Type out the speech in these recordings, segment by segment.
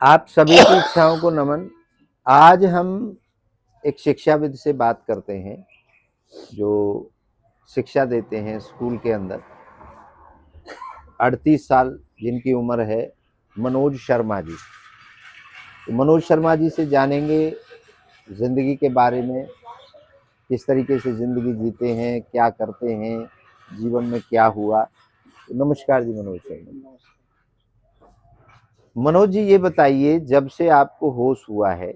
आप सभी की इच्छाओं को नमन। आज हम एक शिक्षाविद से बात करते हैं जो शिक्षा देते हैं स्कूल के अंदर। 38 साल जिनकी उम्र है, मनोज शर्मा जी। तो मनोज शर्मा जी से जानेंगे जिंदगी के बारे में, किस तरीके से जिंदगी जीते हैं, क्या करते हैं, जीवन में क्या हुआ। तो नमस्कार जी मनोज शर्मा। मनोज जी ये बताइए, जब से आपको होश हुआ है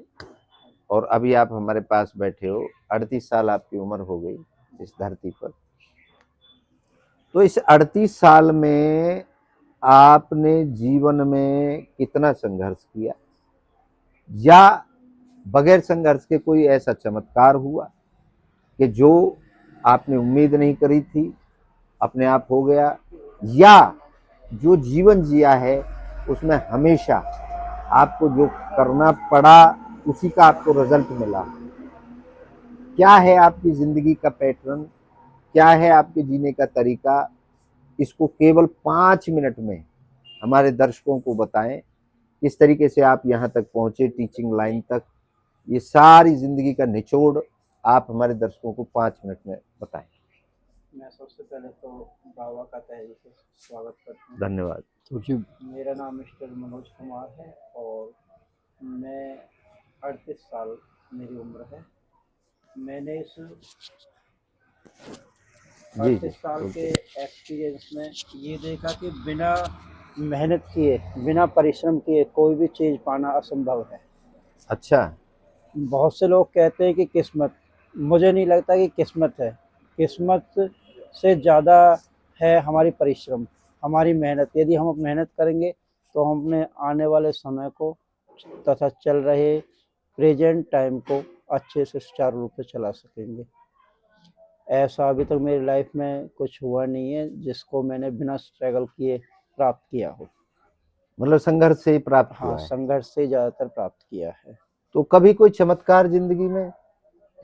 और अभी आप हमारे पास बैठे हो, 38 साल आपकी उम्र हो गई इस धरती पर, तो इस 38 साल में आपने जीवन में कितना संघर्ष किया, या बगैर संघर्ष के कोई ऐसा चमत्कार हुआ कि जो आपने उम्मीद नहीं करी थी अपने आप हो गया, या जो जीवन जिया है उसमें हमेशा आपको जो करना पड़ा उसी का आपको रिजल्ट मिला। क्या है आपकी जिंदगी का पैटर्न, क्या है आपके जीने का तरीका, इसको केवल 5 मिनट में हमारे दर्शकों को बताएं। किस तरीके से आप यहाँ तक पहुंचे, टीचिंग लाइन तक, ये सारी जिंदगी का निचोड़ आप हमारे दर्शकों को 5 मिनट में बताएं। मैं सबसे पहले तो बाबा का तहे से स्वागत करता हूँ। धन्यवाद। मेरा नाम मिस्टर मनोज कुमार है और मैं 38 साल मेरी उम्र है। मैंने इस 38 साल के एक्सपीरियंस में ये देखा कि बिना मेहनत किए, बिना परिश्रम किए कोई भी चीज़ पाना असंभव है। अच्छा। बहुत से लोग कहते हैं कि किस्मत, मुझे नहीं लगता कि किस्मत है। किस्मत से ज़्यादा है हमारी परिश्रम, हमारी मेहनत। यदि हम मेहनत करेंगे तो हम अपने आने वाले समय को तथा चल रहे प्रेजेंट टाइम को अच्छे से सुचारू रूप से चला सकेंगे। ऐसा अभी तक मेरी लाइफ में कुछ हुआ नहीं है जिसको मैंने बिना स्ट्रगल किए प्राप्त किया हो। मतलब संघर्ष से ही प्राप्त हाँ, हुआ है। संघर्ष से ज़्यादातर प्राप्त किया है। तो कभी कोई चमत्कार जिंदगी में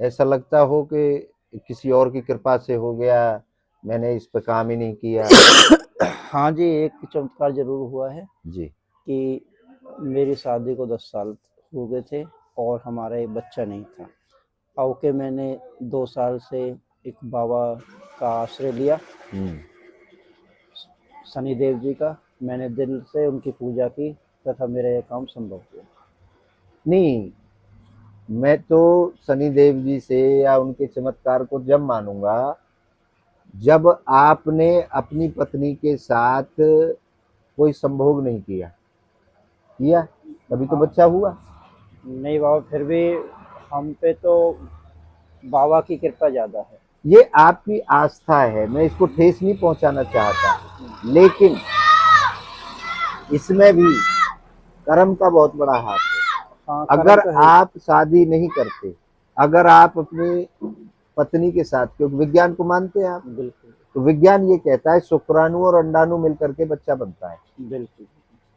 ऐसा लगता हो कि किसी और की कृपा से हो गया, मैंने इस पे काम ही नहीं किया? हाँ जी, एक चमत्कार जरूर हुआ है जी। कि मेरी शादी को 10 साल हो गए थे और हमारा एक बच्चा नहीं था। और के मैंने 2 साल से एक बाबा का आश्रय लिया, शनिदेव जी का। मैंने दिल से उनकी पूजा की तथा मेरा यह काम संभव हुआ। नहीं, मैं तो शनिदेव जी से या उनके चमत्कार को जब मानूंगा जब आपने अपनी पत्नी के साथ कोई संभोग नहीं किया, तभी तो बच्चा हुआ। नहीं बाबा, फिर भी हम पे तो बाबा की कृपा ज़्यादा है। ये आपकी आस्था है, मैं इसको ठेस नहीं पहुंचाना चाहता, लेकिन इसमें भी कर्म का बहुत बड़ा हाथ है। हाँ, अगर कर्म तो है। आप शादी नहीं करते, अगर आप अपनी पत्नी के साथ, क्योंकि विज्ञान को मानते हैं आप, बिल्कुल तो विज्ञान ये कहता है शुक्राणु और अंडाणु मिलकर के बच्चा बनता है, बिल्कुल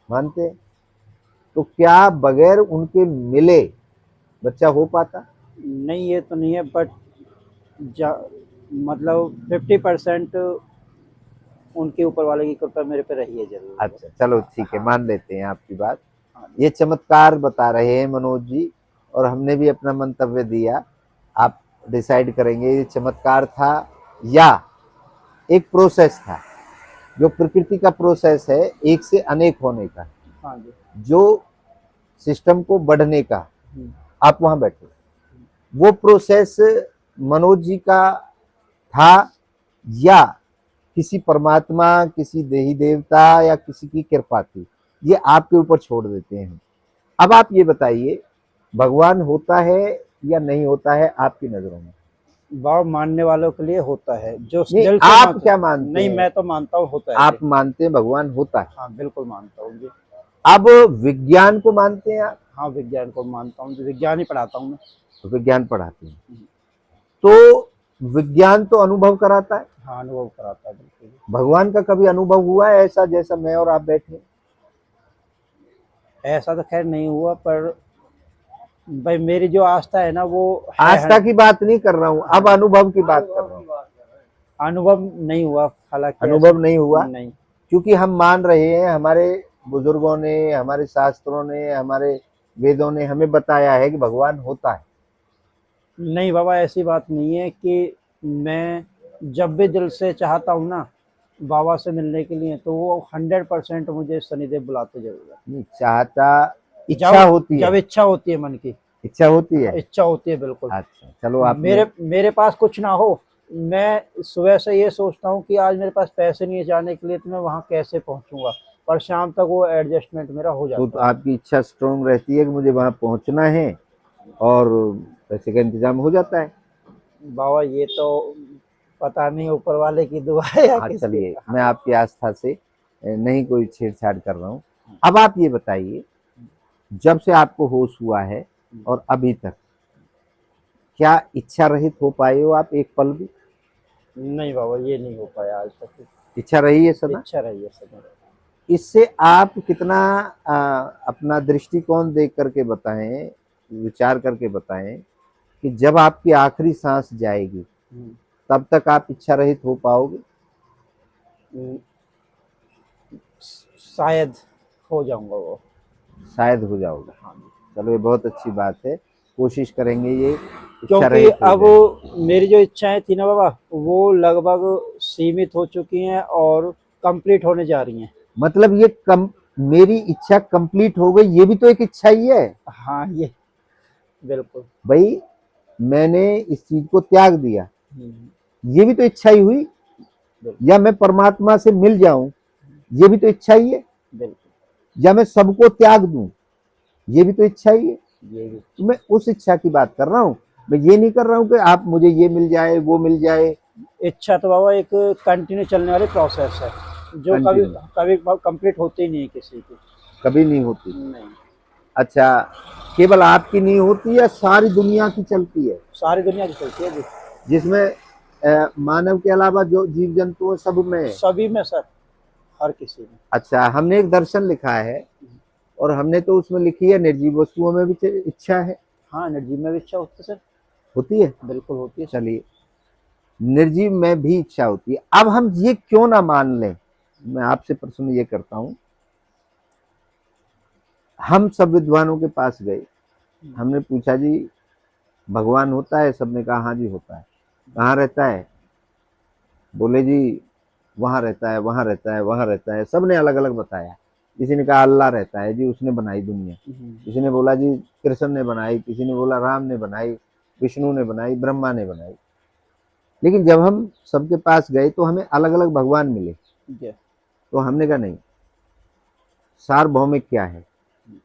मानते हैं? तो क्या बगैर उनके मिले बच्चा हो पाता? नहीं, ये तो नहीं है, बट मतलब 50% उनके ऊपर वाले की कृपा मेरे पे रही है जरूर। अच्छा चलो ठीक है, हाँ, मान लेते हैं आपकी बात। हाँ, ये चमत्कार बता रहे हैं मनोज जी, और हमने भी अपना मंतव्य दिया। आप डिसाइड करेंगे ये चमत्कार था या एक प्रोसेस था, जो प्रकृति का प्रोसेस है, एक से अनेक होने का, हाँ जी। जो सिस्टम को बढ़ने का। आप वहां बैठे, वो प्रोसेस मनोज जी का था या किसी परमात्मा, किसी देही देवता या किसी की कृपा थी? ये आपके ऊपर छोड़ देते हैं। अब आप ये बताइए, भगवान होता है या नहीं होता है आपकी नजरों में? भाव मानने वालों के लिए होता है, जो नहीं, दिल से आप क्या मानते नहीं, हैं? मैं तो मानता हूँ होता है आप जी। मानते हैं भगवान होता है? हाँ, बिल्कुल मानता हूँ जी। अब विज्ञान को मानते हैं आप? हाँ, विज्ञान को मानता हूँ, विज्ञान ही पढ़ाता हूँ मैं। तो विज्ञान पढ़ाते हैं, तो विज्ञान तो अनुभव कराता है। हाँ, अनुभव कराता है बिल्कुल। भगवान का कभी अनुभव हुआ है ऐसा जैसा मैं और आप बैठे? ऐसा तो खैर नहीं हुआ, पर भाई मेरी जो आस्था है ना वो है। आस्था की बात नहीं कर रहा हूं, अब अनुभव की बात कर रहा हूं। अनुभव नहीं हुआ, हालांकि अनुभव नहीं हुआ, नहीं। क्योंकि हम मान रहे हैं, हमारे बुजुर्गों ने, हमारे शास्त्रों ने, हमारे वेदों ने हमें बताया है कि भगवान होता है? नहीं बाबा, ऐसी बात नहीं है कि मैं जब भी दिल से चाहता हूँ ना बाबा से मिलने के लिए, तो वो 100% मुझे शनिदेव बुलाते जरूर है। नहीं चाहता, इच्छा जब होती जब है। इच्छा होती है मन की। इच्छा होती है। इच्छा होती है बिल्कुल। अच्छा चलो, आपने मेरे मेरे पास कुछ ना हो, मैं सुबह से ये सोचता हूँ कि आज मेरे पास पैसे नहीं है जाने के लिए, तो मैं वहाँ कैसे पहुँचूंगा, पर शाम तक वो एडजस्टमेंट मेरा हो तो जाता है। आपकी इच्छा स्ट्रोंग रहती है कि मुझे वहां पहुंचना है, और पैसे का इंतजाम हो जाता है। बाबा ये तो पता नहीं ऊपर वाले की दुआ है या हाँ किसकी। चलिए, हाँ। मैं आपकी आस्था से नहीं कोई छेड़छाड़ कर रहा हूँ। अब आप ये बताइए, जब से आपको होश हुआ है और अभी तक, क्या इच्छा रहित हो पाए हो आप एक पल भी? नहीं बाबा, ये नहीं हो पाया आज तक। इच्छा रही है सदा? इच्छा रही है सदा। इससे आप कितना अपना दृष्टिकोण देख करके बताएं, विचार करके बताएं कि जब आपकी आखिरी सांस जाएगी हम्म, तब तक आप इच्छा रहित हो पाओगे? हम्म, शायद हो जाऊंगा वो। शायद हो जाओगे। हाँ। चलो ये बहुत अच्छी बात है, कोशिश करेंगे ये इच्छा क्योंकि रहित हो अब जाए। मेरी जो इच्छाएं थी ना बाबा, वो लगभग सीमित हो चुकी हैं और कंप्लीट होने जा रही हैं। मतलब ये कम, मेरी इच्छा कंप्लीट हो गई, ये भी तो एक इच्छा ही है हाँ, ये बिल्कुल। भाई। मैंने इस चीज को त्याग दिया, हम्म, ये भी तो इच्छा ही हुई। बिल्कुल या मैं परमात्मा से मिल जाऊं, ये भी तो इच्छा ही है। बिल्कुल। या मैं सबको त्याग दूं, ये भी तो इच्छा ही है। ये भी तो मैं उस इच्छा की बात कर रहा हूँ। मैं ये नहीं कर रहा हूँ कि आप मुझे ये मिल जाए, वो मिल जाए। इच्छा तो बाबा एक कंटिन्यू चलने वाली प्रोसेस है, जो कभी कंटिन्यू कभी कंप्लीट होती ही नहीं है किसी की। कभी नहीं होती। नहीं, अच्छा, केवल आपकी नहीं होती या सारी दुनिया की चलती है? सारी दुनिया की चलती है जी। जिसमें मानव के अलावा जो जीव जंतु है सब में है। सभी में सर, हर किसी में। अच्छा, हमने एक दर्शन लिखा है, और हमने तो उसमें लिखी है निर्जीव वस्तुओं में भी इच्छा है। हाँ, एनर्जी में भी इच्छा होती है सर। होती है। बिल्कुल होती है सर। चलिए, निर्जीव में भी इच्छा होती है। अब हम ये क्यों ना मान लें, मैं आपसे प्रश्न ये करता हूं। हम सब विद्वानों के पास गए, हमने पूछा जी भगवान होता है? सबने कहा हाँ जी होता है। कहाँ रहता है? बोले जी वहां रहता है, वहां रहता है, वहां रहता है। सबने अलग अलग बताया। किसी ने कहा अल्लाह रहता है जी, उसने बनाई दुनिया। किसी ने बोला जी कृष्ण ने बनाई, किसी ने बोला राम ने बनाई, विष्णु ने बनाई, ब्रह्मा ने बनाई। लेकिन जब हम सबके पास गए तो हमें अलग अलग भगवान मिले। जी। तो हमने कहा नहीं, सार्वभौमिक क्या है,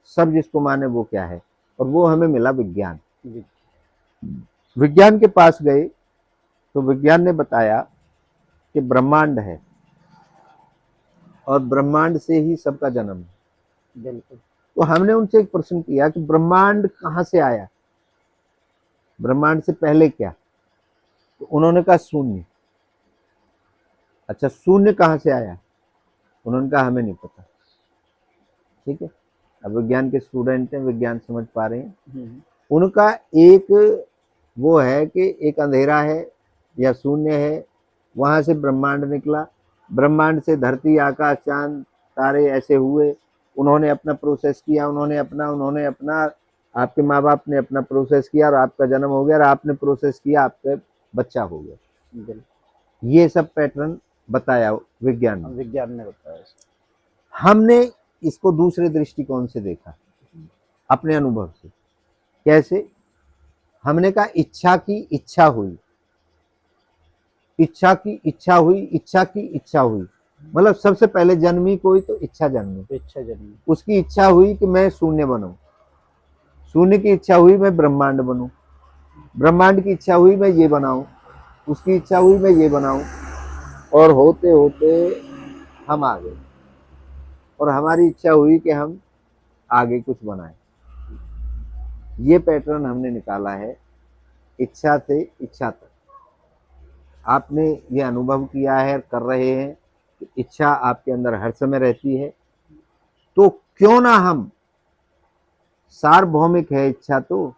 सब जिसको माने वो क्या है? और वो हमें मिला विज्ञान। जी। विज्ञान के पास गए तो विज्ञान ने बताया कि ब्रह्मांड है, और ब्रह्मांड से ही सबका जन्म है। बिल्कुल। तो हमने उनसे एक प्रश्न किया कि ब्रह्मांड कहाँ से आया, ब्रह्मांड से पहले क्या? तो उन्होंने कहा शून्य। अच्छा, शून्य कहाँ से आया? उन्होंने कहा हमें नहीं पता। ठीक है, अब विज्ञान के स्टूडेंट हैं, विज्ञान समझ पा रहे हैं। उनका एक वो है कि एक अंधेरा है या शून्य है, वहां से ब्रह्मांड निकला, ब्रह्मांड से धरती, आकाश, चांद, तारे ऐसे हुए। उन्होंने अपना प्रोसेस किया, उन्होंने अपना आपके माँ बाप ने अपना प्रोसेस किया, और आपका जन्म हो गया, और आपने प्रोसेस किया, आपका बच्चा हो गया। बिल्कुल। ये सब पैटर्न बताया विज्ञान ने। विज्ञान ने बताया सर। हमने इसको दूसरे दृष्टिकोण से देखा, अपने अनुभव से। कैसे? हमने कहा इच्छा की इच्छा हुई, इच्छा की इच्छा हुई, इच्छा की इच्छा हुई। मतलब सबसे पहले जन्मी कोई तो इच्छा जन्मी। इच्छा जन्मी। उसकी इच्छा हुई कि मैं शून्य बनूं, शून्य की इच्छा हुई मैं ब्रह्मांड बनूं, ब्रह्मांड की इच्छा हुई मैं ये बनाऊं, उसकी इच्छा हुई मैं ये बनाऊं। और होते होते हम आ गए, और हमारी इच्छा हुई कि हम आगे कुछ बनाएं। ये पैटर्न हमने निकाला है, इच्छा से इच्छा तक। आपने ये अनुभव किया है, कर रहे हैं कि इच्छा आपके अंदर हर समय रहती है। तो क्यों ना हम, सार्वभौमिक है इच्छा, तो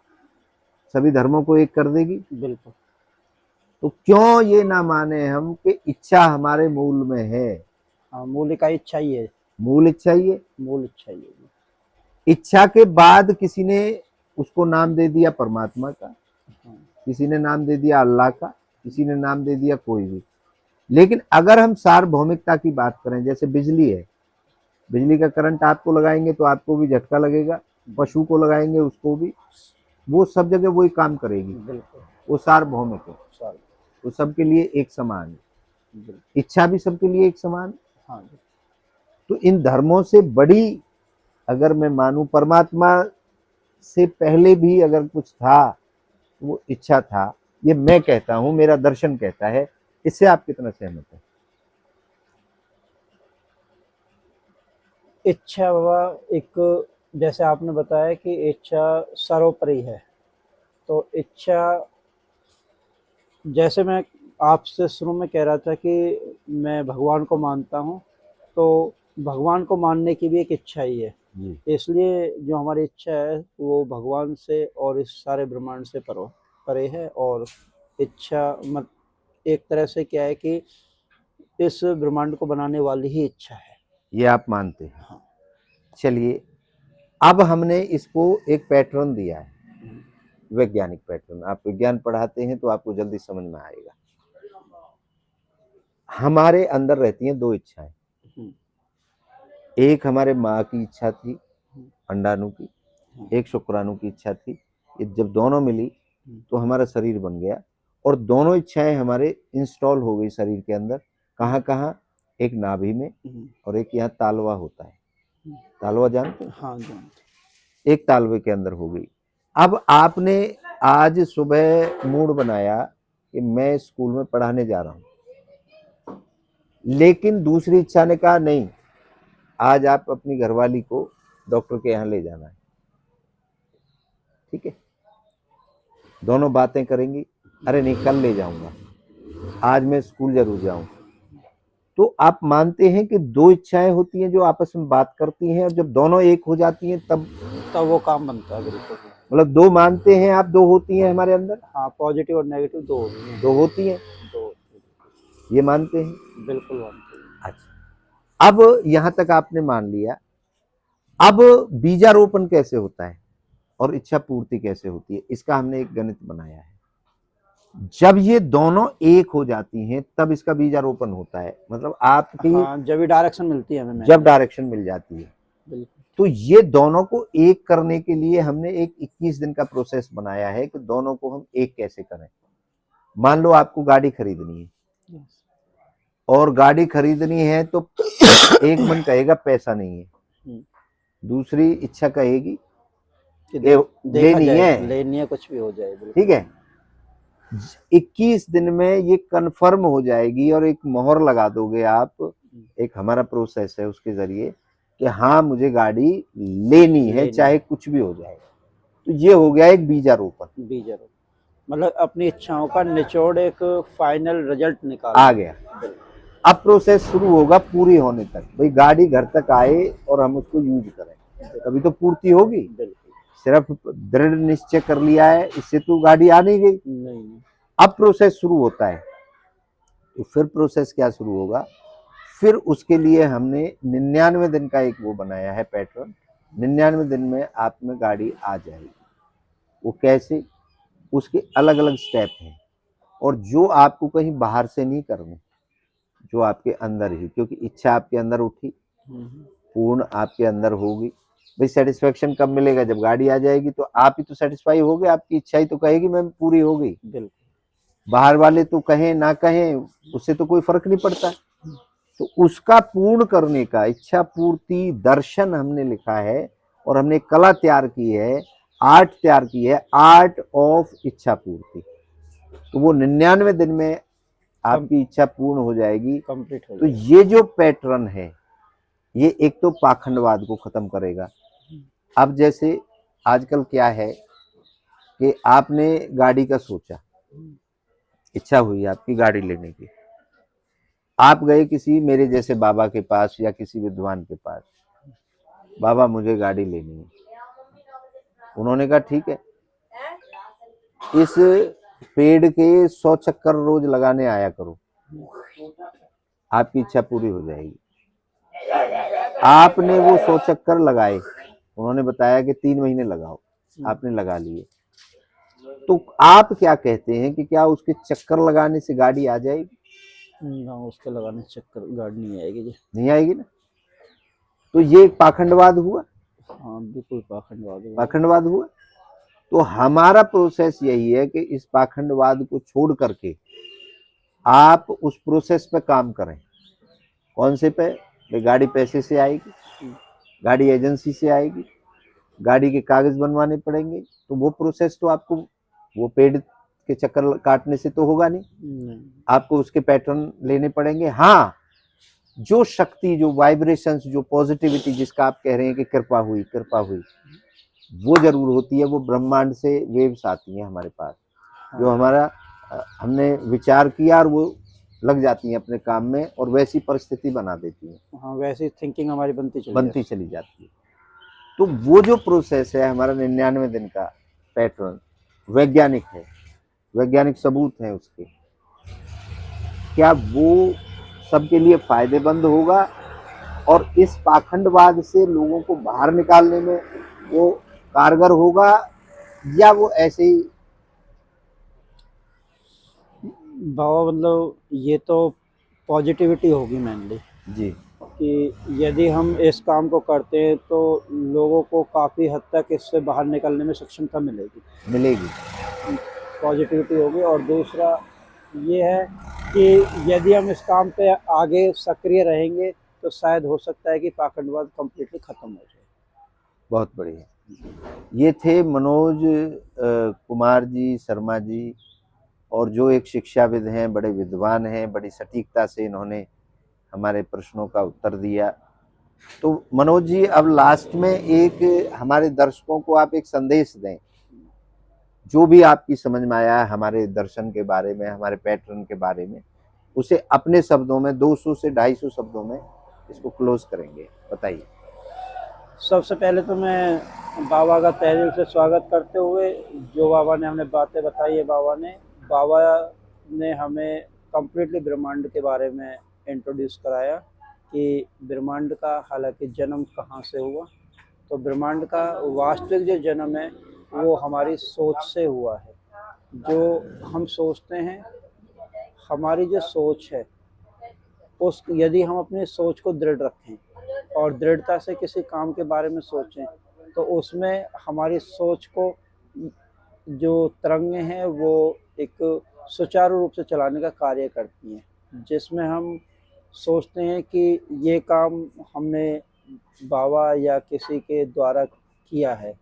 सभी धर्मों को एक कर देगी। बिल्कुल। तो क्यों ये ना माने हम कि इच्छा हमारे मूल में है? हाँ, मूल का इच्छा ही है। मूल इच्छा ही है। मूल इच्छा ही है। इच्छा के बाद किसी ने उसको नाम दे दिया परमात्मा का, हाँ, किसी ने नाम दे दिया अल्लाह का, किसी ने नाम दे दिया कोई भी। लेकिन अगर हम सार्वभौमिकता की बात करें, जैसे बिजली है, बिजली का करंट आपको लगाएंगे तो आपको भी झटका लगेगा, पशु को लगाएंगे उसको भी, वो सब जगह वही काम करेगी, बिल्कुल वो सार्वभौमिक है, साल। वो सबके लिए एक समान है। बिल्कुल। इच्छा भी सबके लिए एक समान है। हाँ जी। तो इन धर्मों से बड़ी, अगर मैं मानूं, परमात्मा से पहले भी अगर कुछ था वो इच्छा था, ये मैं कहता हूं, मेरा दर्शन कहता है। इससे आप कितना सहमत हैं? इच्छा बाबा, एक जैसे आपने बताया कि इच्छा सर्वोपरि है, तो इच्छा, जैसे मैं आपसे शुरू में कह रहा था कि मैं भगवान को मानता हूँ, तो भगवान को मानने की भी एक इच्छा ही है। जी। इसलिए जो हमारी इच्छा है वो भगवान से और इस सारे ब्रह्मांड से परे है। और इच्छा मत एक तरह से क्या है कि इस ब्रह्मांड को बनाने वाली ही इच्छा है। ये आप मानते हैं। हाँ। चलिए, अब हमने इसको एक पैटर्न दिया है, वैज्ञानिक पैटर्न। आप विज्ञान पढ़ाते हैं तो आपको जल्दी समझ में आएगा। हमारे अंदर रहती हैं दो इच्छाएं। हम्म, एक हमारे माँ की इच्छा थी, हम्म, अंडाणु की, हाँ, एक शुक्राणु की इच्छा थी। ये जब दोनों मिली हम्म, तो हमारा शरीर बन गया, और दोनों इच्छाएं हमारे इंस्टॉल हो गई शरीर के अंदर। कहाँ कहाँ? एक नाभि में, हम्म, और एक यहाँ तालवा होता है। हम्म, तालवा जानते हैं? हाँ जानते। एक तालवे के अंदर हो गई। अब आपने आज सुबह मूड बनाया कि मैं स्कूल में पढ़ाने जा रहा हूं, लेकिन दूसरी इच्छा ने कहा नहीं, आज आप अपनी घरवाली को डॉक्टर के यहाँ ले जाना है। ठीक है, दोनों बातें करेंगी, अरे नहीं कल ले जाऊंगा, आज मैं स्कूल जरूर जाऊं। तो आप मानते हैं कि दो इच्छाएं होती हैं जो आपस में बात करती हैं, और जब दोनों एक हो जाती हैं तब, तब वो काम बनता है। बिल्कुल। मतलब दो मानते हैं आप, दो होती हैं हमारे अंदर, हाँ, पॉजिटिव और नेगेटिव दो होती हैं। दो होती हैं, दो होती ये मानते हैं। हैं। बिल्कुल मानते हैं। अच्छा, अब यहां तक आपने मान लिया। अब बीजारोपण कैसे होता है और इच्छा पूर्ति कैसे होती है, इसका हमने एक गणित बनाया है। जब ये दोनों एक हो जाती हैं तब इसका बीजारोपण होता है, मतलब आपकी हाँ, जब भी डायरेक्शन मिलती है हमें। जब डायरेक्शन मिल जाती है। बिल्कुल। तो ये दोनों को एक करने के लिए हमने एक 21 दिन का प्रोसेस बनाया है कि दोनों को हम एक कैसे करें। मान लो आपको गाड़ी खरीदनी है, यस। और गाड़ी खरीदनी है तो एक मन कहेगा पैसा नहीं है, हम्म, दूसरी इच्छा कहेगी कि कि देखा लेनी जाए, है। लेनी है, कुछ भी हो जाए। बिल्कुल। ठीक है, 21 दिन में ये कन्फर्म हो जाएगी, और एक मोहर लगा दोगे आप। एक हमारा प्रोसेस है उसके जरिए कि हाँ मुझे गाड़ी लेनी है, लेनी चाहे है। कुछ भी हो जाए। तो ये हो गया एक बीजारोपण, बीजर मतलब अपनी इच्छाओं का निचोड़ एक फाइनल रिजल्ट आ निकालना। गया। अब प्रोसेस शुरू होगा पूरी होने तक, भाई गाड़ी घर तक आए और हम उसको यूज करें, तभी तो पूर्ति होगी। बिल्कुल। सिर्फ दृढ़ निश्चय कर लिया है, इससे तो गाड़ी आ नहीं गई। नहीं। अब प्रोसेस शुरू होता है। तो फिर प्रोसेस क्या शुरू होगा? फिर उसके लिए हमने 99 दिन का एक वो बनाया है पैटर्न। 99 दिन में आप में गाड़ी आ जाएगी। वो कैसे? उसके अलग अलग स्टेप हैं, और जो आपको कहीं बाहर से नहीं करने, जो आपके अंदर ही, क्योंकि इच्छा आपके अंदर उठी, पूर्ण आपके अंदर होगी। भाई सेटिस्फेक्शन कब मिलेगा? जब गाड़ी आ जाएगी तो आप ही तो सेटिस्फाई हो गए, आपकी इच्छा ही तो कहेगी मैं पूरी हो गई। बिल्कुल। बाहर वाले तो कहें ना कहें, उससे तो कोई फर्क नहीं पड़ता। तो उसका पूर्ण करने का इच्छा पूर्ति दर्शन हमने लिखा है, और हमने कला तैयार की है, आर्ट तैयार की है, आर्ट ऑफ इच्छा पूर्ति। तो वो 99 दिन में आपकी इच्छा पूर्ण हो जाएगी। कंप्लीट हो तो जाएगी। ये जो पैटर्न है, ये एक तो पाखंडवाद को खत्म करेगा। अब जैसे आजकल क्या है कि आपने गाड़ी का सोचा, इच्छा हुई आपकी गाड़ी लेने की, आप गए किसी मेरे जैसे बाबा के पास या किसी विद्वान के पास, बाबा मुझे गाड़ी लेनी है। उन्होंने कहा ठीक है, इस पेड़ के 100 चक्कर रोज लगाने आया करो, आपकी इच्छा पूरी हो जाएगी। आपने वो 100 चक्कर लगाए, उन्होंने बताया कि 3 महीने लगाओ, आपने लगा लिए, तो आप क्या कहते हैं कि क्या उसके चक्कर लगाने से गाड़ी आ जाएगी? ना उसके लगाने से चक्कर गाड़ी नहीं आएगी जी। नहीं आएगी ना। तो ये एक पाखंडवाद हुआ, हाँ बिल्कुल पाखंडवाद है। पाखंडवाद हुआ। तो हमारा प्रोसेस यही है कि इस पाखंडवाद को छोड़ करके आप उस प्रोसेस पे काम करें। कौन से पे? कि गाड़ी पैसे से आएगी, गाड़ी एजेंसी से आएगी, गाड़ी के कागज बनवाने पड़ेंगे, तो वो प्रोसेस तो आपको वो पेड़ के चक्कर काटने से तो होगा नहीं, आपको उसके पैटर्न लेने पड़ेंगे। हाँ, जो शक्ति, जो वाइब्रेशंस, जो पॉजिटिविटी जिसका आप कह रहे हैं कि कृपा हुई, कृपा हुई, वो जरूर होती है। वो ब्रह्मांड से वेव्स आती हैं हमारे पास, जो हमारा हमने विचार किया और वो लग जाती हैं अपने काम में और वैसी परिस्थिति बना देती हैं। हाँ वैसी थिंकिंग हमारी बनती चली जाती है। तो वो जो प्रोसेस है हमारा 99 दिन का पैटर्न वैज्ञानिक है, वैज्ञानिक सबूत है उसके, क्या वो सबके लिए फायदेमंद होगा और इस पाखंडवाद से लोगों को बाहर निकालने में वो कारगर होगा, या वो ऐसे ही? बाबा मतलब ये तो पॉजिटिविटी होगी मेनली जी कि यदि हम इस काम को करते हैं तो लोगों को काफ़ी हद तक इससे बाहर निकलने में सक्षमता मिलेगी। पॉजिटिविटी होगी। और दूसरा ये है कि यदि हम इस काम पे आगे सक्रिय रहेंगे तो शायद हो सकता है कि पाखंडवाद कंप्लीटली ख़त्म हो जाए। बहुत बढ़िया। ये थे मनोज कुमार जी शर्मा जी, और जो एक शिक्षाविद हैं, बड़े विद्वान हैं, बड़ी सटीकता से इन्होंने हमारे प्रश्नों का उत्तर दिया। तो मनोज जी, अब लास्ट में एक हमारे दर्शकों को आप एक संदेश दें, जो भी आपकी समझ में आया है हमारे दर्शन के बारे में, हमारे पैटर्न के बारे में, उसे अपने शब्दों में 200 से 250 शब्दों में इसको क्लोज करेंगे, बताइए। सबसे पहले तो मैं बाबा का तहे दिल से स्वागत करते हुए, जो बाबा ने हमें बातें बताई है, बाबा ने हमें कम्प्लीटली ब्रह्मांड के बारे में इंट्रोड्यूस कराया कि ब्रह्मांड का हालांकि जन्म कहाँ से हुआ। तो ब्रह्मांड का वास्तविक जो जन्म है वो हमारी सोच से हुआ है। जो हम सोचते हैं, हमारी जो सोच है उस यदि हम अपनी सोच को दृढ़ रखें और दृढ़ता से किसी काम के बारे में सोचें तो उसमें हमारी सोच को जो तरंगें हैं वो एक सुचारू रूप से चलाने का कार्य करती हैं। जिसमें हम सोचते हैं कि ये काम हमने बाबा या किसी के द्वारा किया है,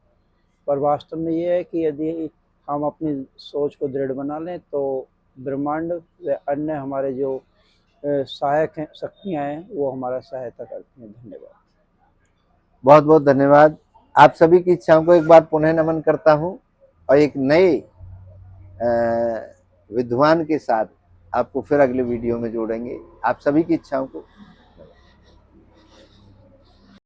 पर वास्तव में ये है कि यदि हम अपनी सोच को दृढ़ बना लें तो ब्रह्मांड व अन्य हमारे जो सहायक हैं, शक्तियाँ हैं, वो हमारा सहायता करती हैं। धन्यवाद। बहुत बहुत धन्यवाद। आप सभी की इच्छाओं को एक बार पुनः नमन करता हूं और एक नए विद्वान के साथ आपको फिर अगले वीडियो में जोड़ेंगे। आप सभी की इच्छाओं को